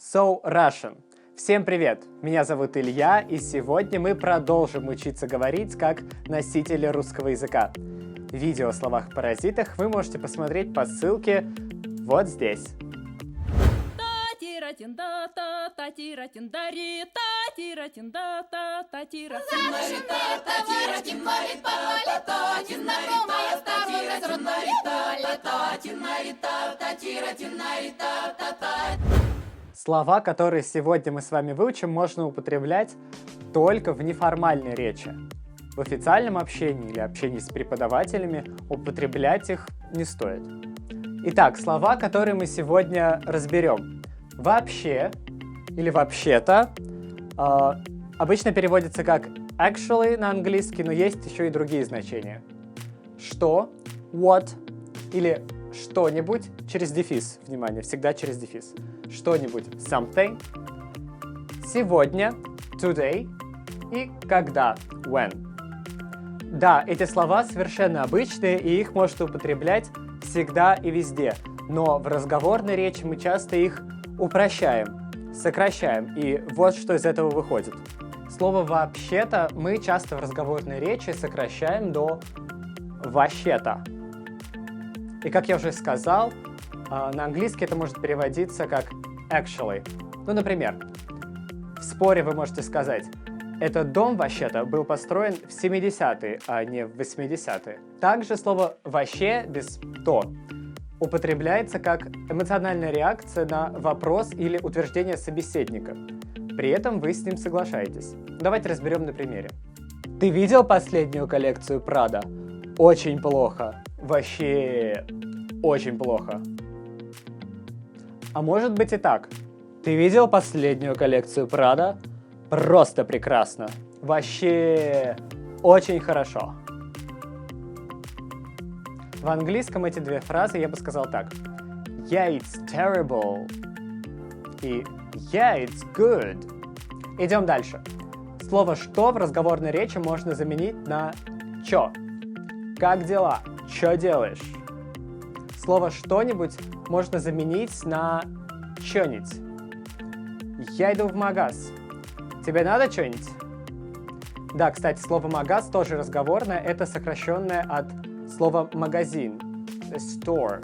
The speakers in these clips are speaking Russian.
So Russian. Всем привет! Меня зовут Илья, и сегодня мы продолжим учиться говорить как носители русского языка. Видео о словах-паразитах вы можете посмотреть по ссылке вот здесь. Слова, которые сегодня мы с вами выучим, можно употреблять только в неформальной речи. В официальном общении или общении с преподавателями употреблять их не стоит. Итак, слова, которые мы сегодня разберем. Вообще или вообще-то обычно переводится как actually на английский, но есть еще и другие значения. Что, what или что-нибудь через дефис. Внимание, всегда через дефис. Что-нибудь something. Сегодня today и когда when. Да, эти слова совершенно обычные, и их можно употреблять всегда и везде. Но в разговорной речи мы часто их упрощаем, сокращаем. И вот что из этого выходит. Слово «вообще-то» мы часто в разговорной речи сокращаем до «вообще-то». И как я уже сказал, на английский это может переводиться как actually. Ну, например, в споре вы можете сказать: этот дом вообще-то был построен в 70-е, а не в 80-е. Также слово «вообще» без «то» употребляется как эмоциональная реакция на вопрос или утверждение собеседника. При этом вы с ним соглашаетесь. Давайте разберем на примере. Ты видел последнюю коллекцию Прада? Очень плохо. Вообще очень плохо. А может быть и так. Ты видел последнюю коллекцию Прада? Просто прекрасно. Вообще очень хорошо. В английском эти две фразы я бы сказал так. Yeah, it's terrible. И yeah, it's good. Идем дальше. Слово «что» в разговорной речи можно заменить на «чё». Как дела? Чё делаешь? Слово «что-нибудь» можно заменить на «чё-нибудь». Я иду в магаз. Тебе надо что-нибудь? Да, кстати, слово «магаз» тоже разговорное. Это сокращенное от слова «магазин». Store.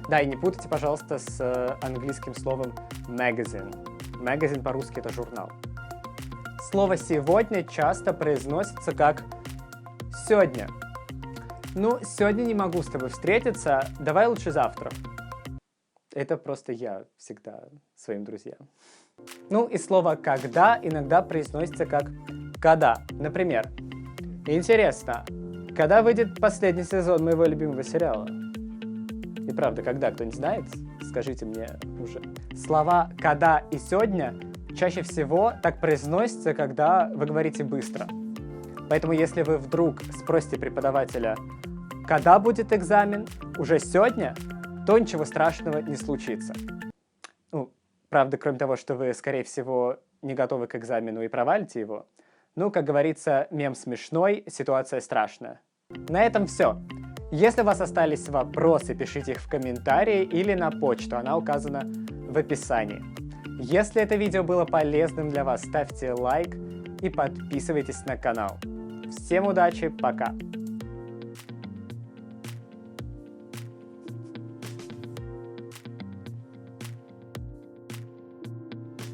Да, и не путайте, пожалуйста, с английским словом magazine. Magazine по-русски это журнал. Слово «сегодня» часто произносится как «сегодня». Ну, сегодня не могу с тобой встретиться, давай лучше завтра. Это просто я всегда своим друзьям. Ну и слово «когда» иногда произносится как «когда». Например, интересно, когда выйдет последний сезон моего любимого сериала? И правда, когда, кто не знает, скажите мне уже. Слова «когда» и «сегодня» чаще всего так произносятся, когда вы говорите быстро. Поэтому если вы вдруг спросите преподавателя, когда будет экзамен, уже сегодня, то ничего страшного не случится. Ну, правда, кроме того, что вы, скорее всего, не готовы к экзамену и провалите его. Ну, как говорится, мем смешной, ситуация страшная. На этом все. Если у вас остались вопросы, пишите их в комментарии или на почту, она указана в описании. Если это видео было полезным для вас, ставьте лайк и подписывайтесь на канал. Всем удачи, пока!